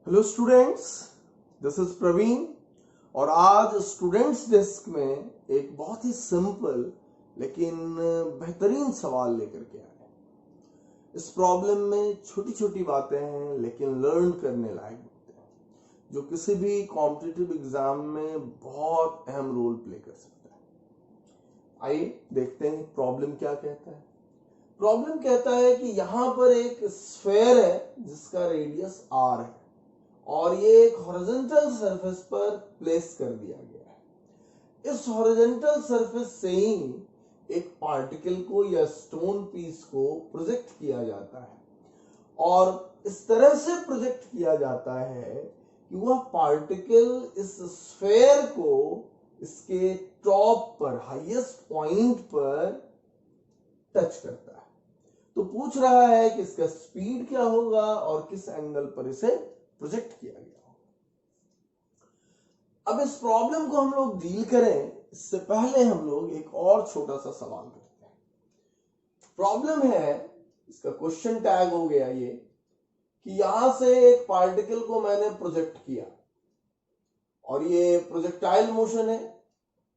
Hello students, this is Praveen. और आज students desk में एक बहुत ही सिंपल लेकिन बेहतरीन सवाल लेकर के आए हैं। इस प्रॉब्लम में छोटी छोटी बातें हैं लेकिन लर्न करने लायक बातें हैं, जो किसी भी कॉम्पिटिटिव एग्जाम में बहुत अहम रोल प्ले कर सकता है। आइए देखते हैं प्रॉब्लम क्या कहता है। प्रॉब्लम कहता है कि यहां पर एक स्फेयर है जिसका रेडियस r है और ये एक हॉरिजॉन्टल सरफेस पर प्लेस कर दिया गया है। इस हॉरिजॉन्टल सरफेस से ही एक पार्टिकल को या स्टोन पीस को प्रोजेक्ट किया जाता है और इस तरह से प्रोजेक्ट किया जाता है कि वह पार्टिकल इस स्फेयर को इसके टॉप पर, हाईएस्ट पॉइंट पर टच करता है। तो पूछ रहा है कि इसका स्पीड क्या होगा और किस एंगल पर इसे प्रोजेक्ट किया गया हो। अब इस प्रॉब्लम को हम लोग डील करें इससे पहले हम लोग एक और छोटा सा सवाल करते हैं। प्रॉब्लम है, इसका क्वेश्चन टैग हो गया ये कि यहां से एक पार्टिकल को मैंने प्रोजेक्ट किया और ये प्रोजेक्टाइल मोशन है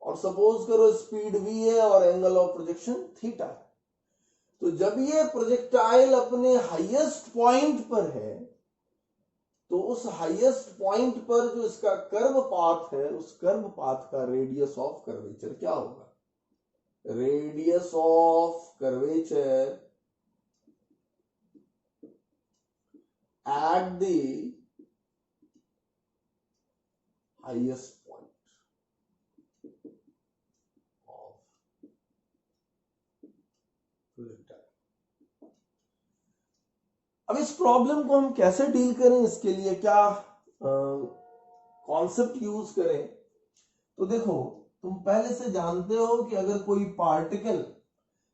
और सपोज करो स्पीड v है और एंगल ऑफ प्रोजेक्शन थीटा है। तो जब ये प्रोजेक्टाइल अपने हाईएस्ट पॉइंट पर है तो उस हाईएस्ट पॉइंट पर जो इसका कर्व पाथ है, उस कर्व पाथ का रेडियस ऑफ कर्वेचर क्या होगा? Radius of curvature at the highest point of projectile. अब इस प्रॉब्लम को हम कैसे डील करें, इसके लिए क्या कॉन्सेप्ट यूज करें? तो देखो, तुम पहले से जानते हो कि अगर कोई पार्टिकल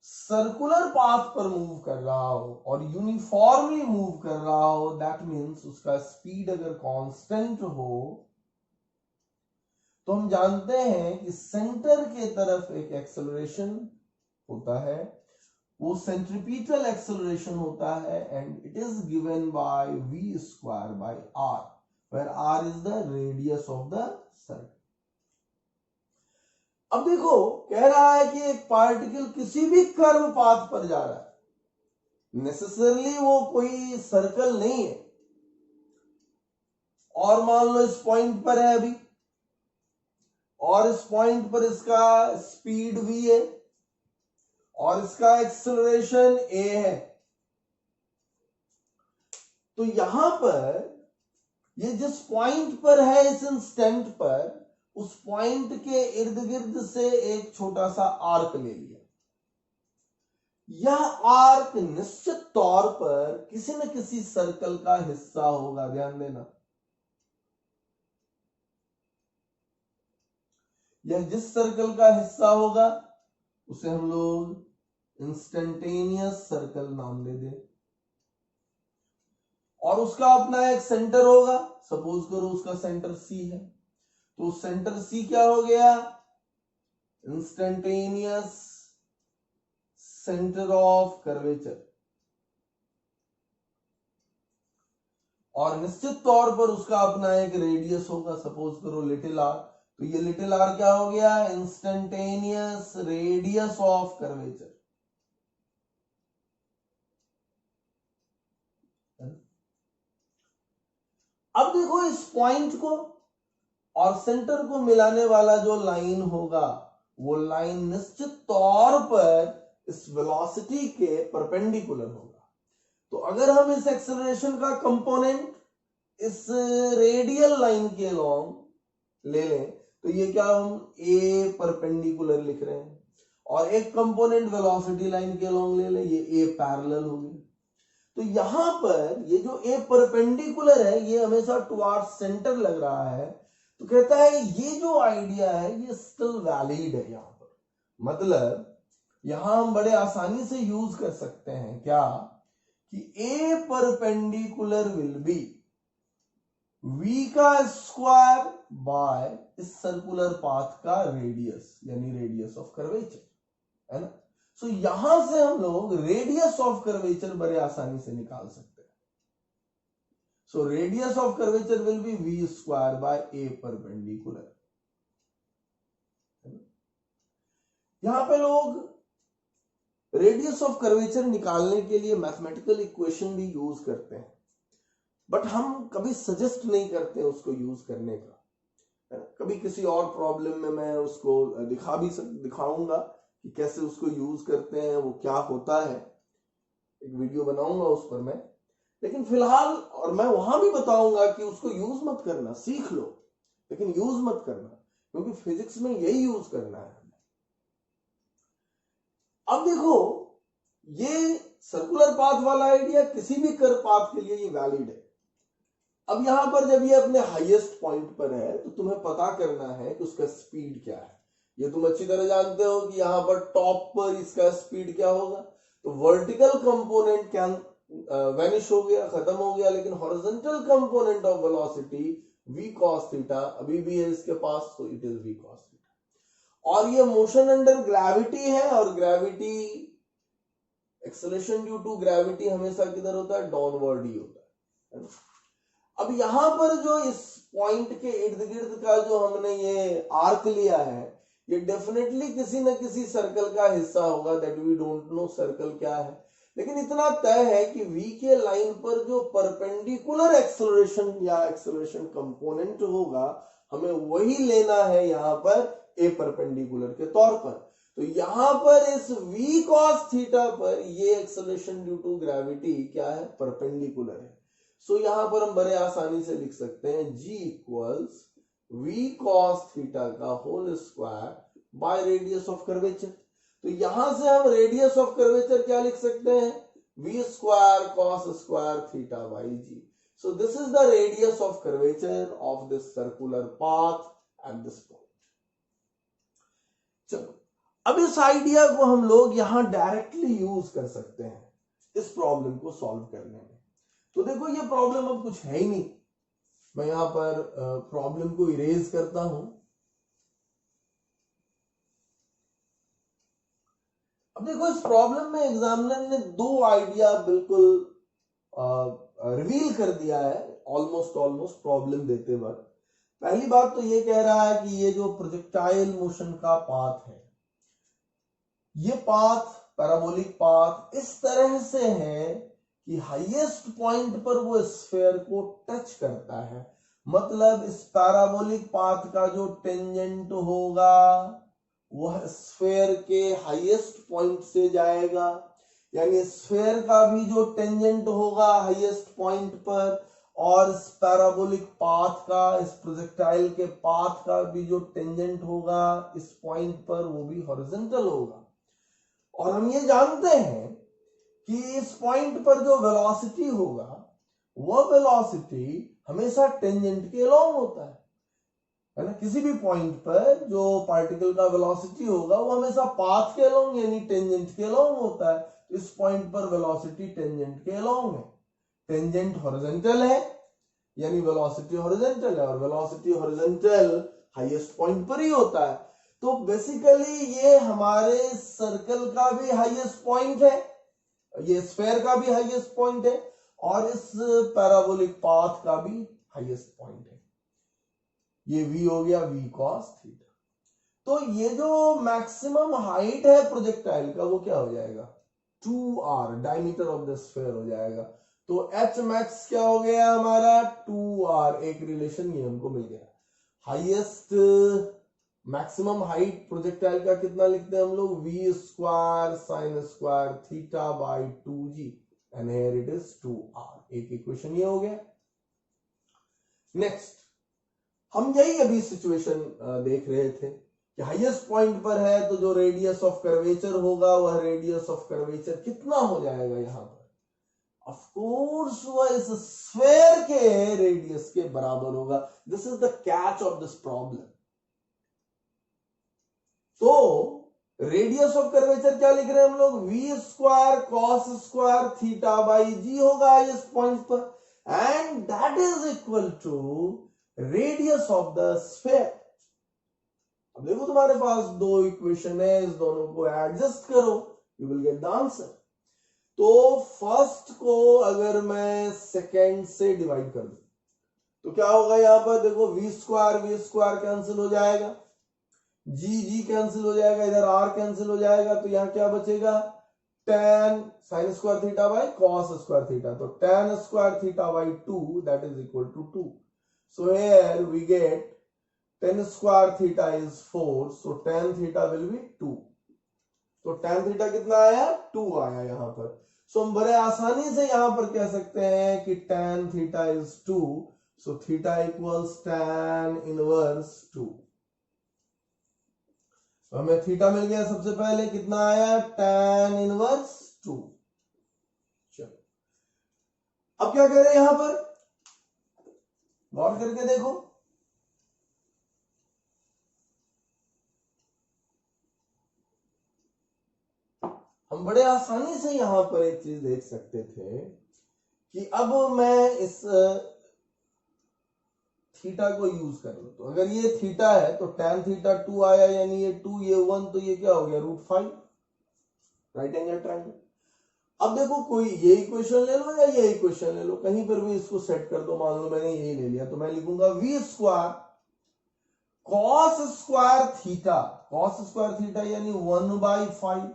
सर्कुलर पाथ पर मूव कर रहा हो और यूनिफॉर्मली मूव कर रहा हो, दैट मीन्स उसका स्पीड अगर कांस्टेंट हो, तो हम जानते हैं कि सेंटर के तरफ एक एक्सेलरेशन होता है, वो सेंट्रीपिटल एक्सेलरेशन होता है and it is given by v square by r, where r is the radius of the circle. अब देखो, कह रहा है कि एक पार्टिकल किसी भी कर्व पाथ पर जा रहा है, नेसेसरली वो कोई सर्कल नहीं है, और मान लो इस पॉइंट पर है अभी और इस पॉइंट पर इसका स्पीड v है और इसका एक्सेलरेशन a है। तो यहां पर ये जिस पॉइंट पर है इस इंस्टेंट पर, उस पॉइंट के इर्द गिर्द से एक छोटा सा आर्क ले लिया। यह आर्क निश्चित तौर पर किसी न किसी सर्कल का हिस्सा होगा, ध्यान देना। यह जिस सर्कल का हिस्सा होगा उसे हम लोग इंस्टेंटेनियस सर्कल नाम दे दें और उसका अपना एक सेंटर होगा। सपोज करो उसका सेंटर C है, तो सेंटर C क्या हो गया? Instantaneous centre of curvature. और निश्चित तौर पर उसका अपना एक रेडियस होगा, सपोज करो लिटिल r। तो ये लिटिल r क्या हो गया? Instantaneous radius of curvature. अब देखो, इस पॉइंट को और सेंटर को मिलाने वाला जो लाइन होगा, वो लाइन निश्चित तौर पर इस वेलोसिटी के परपेंडिकुलर होगा। तो अगर हम इस एक्सेलरेशन का कंपोनेंट इस रेडियल लाइन के अलोंग ले लें, तो ये क्या हम a परपेंडिकुलर लिख रहे हैं, और एक कंपोनेंट वेलोसिटी लाइन के अलोंग ले लें, ये a पैरेलल होगी। तो यहां पर ये जो a परपेंडिकुलर है, ये हमेशा टुवर्ड्स सेंटर लग रहा है। तो कहता है ये जो आइडिया है ये स्टिल वैलिड है। यहां पर मतलब यहां हम बड़े आसानी से यूज कर सकते हैं क्या, कि a perpendicular will be v का स्क्वायर बाय इस सर्कुलर पाथ का रेडियस, यानी रेडियस ऑफ कर्वेचर, है ना। सो यहां से हम लोग रेडियस ऑफ कर्वेचर बड़े आसानी से निकाल सकते हैं। So radius of curvature will be v square by a perpendicular. यहां पे लोग रेडियस ऑफ कर्वेचर निकालने के लिए मैथमेटिकल इक्वेशन भी यूज करते हैं, बट हम कभी सजेस्ट नहीं करते उसको यूज करने का। कभी किसी और प्रॉब्लम में मैं उसको दिखाऊंगा कि कैसे उसको यूज करते हैं, वो क्या होता है, एक वीडियो बनाऊंगा उस पर मैं। लेकिन फिलहाल, और मैं वहां भी बताऊंगा कि उसको यूज मत करना, सीख लो लेकिन यूज मत करना, क्योंकि फिजिक्स में यही यूज करना है। अब देखो, ये सर्कुलर पाथ वाला आइडिया किसी भी कर्व पाथ के लिए ये वैलिड है। अब यहां पर जब ये अपने हाईएस्ट पॉइंट पर है तो तुम्हें पता करना है कि उसका स्पीड क्या है। ये तुम अच्छी तरह जानते हो कि यहां पर टॉप पर इसका स्पीड क्या होगा। तो वर्टिकल कंपोनेंट क्या वैनिश हो गया, खत्म हो गया, लेकिन horizontal component of velocity v cos theta अभी भी है इसके पास, तो it is v cos theta. और ये मोशन अंडर ग्रेविटी है, और gravity acceleration due to gravity हमेशा किधर होता है, डाउनवर्ड ही होता है। अब यहां पर जो इस पॉइंट के इर्द गिर्द का जो हमने ये आर्क लिया है, ये डेफिनेटली किसी न किसी सर्कल का हिस्सा होगा, that we don't know circle क्या है। लेकिन इतना तय है कि v के लाइन पर जो परपेंडिकुलर एक्सेलरेशन या एक्सेलरेशन कंपोनेंट होगा, हमें वही लेना है यहां पर a परपेंडिकुलर के तौर पर। तो यहां पर इस v cos थीटा पर ये एक्सेलरेशन ड्यू टू ग्रेविटी क्या है, परपेंडिकुलर है। सो यहां पर हम बड़े आसानी से लिख सकते हैं g equals v cos theta का whole square by radius of curvature. तो यहां से हम रेडियस ऑफ कर्वेचर क्या लिख सकते हैं, v square cos square theta by g। So this is the radius of curvature of this circular path at this point. चलो, अब इस आइडिया को हम लोग यहां डायरेक्टली यूज कर सकते हैं इस प्रॉब्लम को सॉल्व करने में। तो देखो, ये प्रॉब्लम अब कुछ है ही नहीं। मैं यहां पर प्रॉब्लम को इरेज करता हूं। अब देखो, इस प्रॉब्लम में एग्जामिनर ने दो आइडिया बिल्कुल रिवील कर दिया है ऑलमोस्ट प्रॉब्लम देते वक्त। पहली बात तो ये कह रहा है कि ये जो प्रोजेक्टाइल मोशन का पाथ है, ये पाथ, पैराबोलिक पाथ इस तरह से है कि हाईएस्ट पॉइंट पर वो स्फीयर को टच करता है। मतलब इस पैराबोलिक पाथ का जो टेंजेंट होगा वह स्फीयर के हाईएस्ट पॉइंट से जाएगा, यानी स्फीयर का भी जो टेंजेंट होगा हाईएस्ट पॉइंट पर, और इस पैराबोलिक पाथ का, इस प्रोजेक्टाइल के पाथ का भी जो टेंजेंट होगा इस पॉइंट पर, वो भी हॉरिजॉन्टल होगा। और हम ये जानते हैं कि इस पॉइंट पर जो वेलोसिटी होगा, वह वेलोसिटी हमेशा टेंजेंट के अलोंग होता है ना। किसी भी पॉइंट पर जो पार्टिकल का वेलोसिटी होगा वो हमेशा पाथ के अलोंग यानी टेंजेंट के अलोंग होता है। तो इस पॉइंट पर वेलोसिटी टेंजेंट के अलोंग है। टेंजेंट हॉरिजॉन्टल है यानी वेलोसिटी हॉरिजॉन्टल है, और वेलोसिटी हॉरिजॉन्टल हाईएस्ट पॉइंट पर ही होता है। तो बेसिकली ये हमारे सर्कल का भी हाईएस्ट पॉइंट है, ये स्फीयर का भी हाईएस्ट पॉइंट है, और इस पैराबोलिक पाथ का भी हाईएस्ट पॉइंट है। ये v हो गया v cos थीटा। तो ये जो मैक्सिमम हाइट है प्रोजेक्टाइल का, वो क्या हो जाएगा, 2r, diameter of the sphere हो जाएगा। तो h मैक्स क्या हो गया हमारा, 2r। एक रिलेशन ये हमको मिल गया। हाईएस्ट मैक्सिमम हाइट प्रोजेक्टाइल का कितना लिखते हैं हम लोग, v square sine square theta by 2g, and here it is 2r। एक इक्वेशन ये हो गया। नेक्स्ट, हम यही अभी सिचुएशन देख रहे थे कि हाईएस्ट पॉइंट पर है तो जो रेडियस ऑफ कर्वेचर होगा वह रेडियस ऑफ कर्वेचर कितना हो जाएगा यहां पर, ऑफ कोर्स वह इस स्फीयर के रेडियस के बराबर होगा। This is the catch of this problem. तो रेडियस ऑफ कर्वेचर क्या लिख रहे हैं हम लोग, v square cos square theta by g होगा हाईएस्ट पॉइंट पर, and that is equal to radius of the sphere. अब देखो, तुम्हारे पास दो इक्वेशन है, इस दोनों को एडजस्ट करो, you will get the answer. तो फर्स्ट को अगर मैं सेकेंड से डिवाइड कर दूं तो क्या होगा, यहां पर देखो वी स्क्वायर कैंसिल हो जाएगा, जी कैंसिल हो जाएगा, इधर आर कैंसिल हो जाएगा, तो यहां क्या बचेगा, tan sin square theta by cos square theta, तो tan square theta by 2 that is equal to 2. So here we get tan square theta is 4, so tan theta will be 2. तो tan theta कितना आया, 2 आया यहां पर. सो हम बड़े आसानी से यहां पर कह सकते हैं कि tan theta is 2, so theta equals tan inverse 2. तो हमें थीटा मिल गया, सबसे पहले कितना आया, tan इनवर्स 2. चलो अब क्या करें, यहां पर गौर करके देखो, हम बड़े आसानी से यहां पर एक चीज देख सकते थे कि अब मैं इस थीटा को यूज कर लूं, तो अगर ये थीटा है तो tan थीटा 2 आया, यानी ये 2 ये 1, तो ये क्या हो गया, √5, राइट एंगल ट्रायंगल. अब देखो कोई ये इक्वेशन ले लो या ये इक्वेशन ले लो, कहीं पर भी इसको सेट कर दो, मान लो मैंने यही ले लिया, तो मैं लिखूंगा v square cos square theta यानी 1/5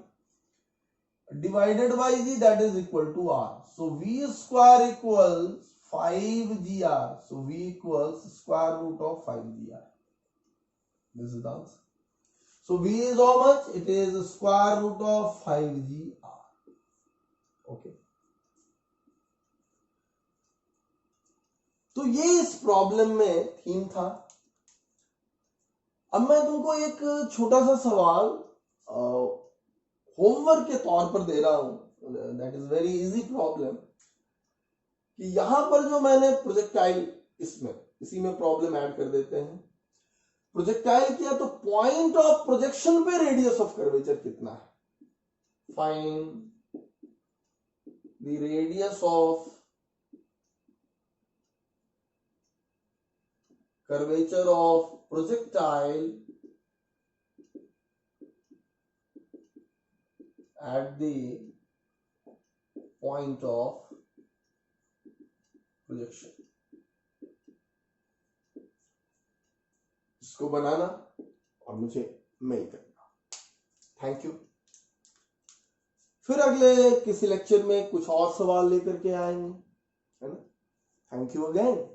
divided by g, that is equal to r. So v square equals 5gr, so v equals square root of 5gr. This is the answer. So v is how much, it is square root of 5gr. Okay. तो ये इस problem में theme था. अब मैं तुमको एक छोटा सा सवाल होमवर्क के तौर पर दे रहा हूं, that is very easy problem, कि यहां पर जो मैंने प्रोजेक्टाइल, इसमें इसी में प्रॉब्लम ऐड कर देते हैं, प्रोजेक्टाइल किया तो पॉइंट ऑफ प्रोजेक्शन पे रेडियस ऑफ कर्वेचर कितना है, find the radius of curvature of projectile at the point of projection. इसको बनाना और मुझे मेल करना. Thank you. फिर अगले किसी लेक्चर में कुछ और सवाल लेकर के आएंगे, है ना. Thank you again.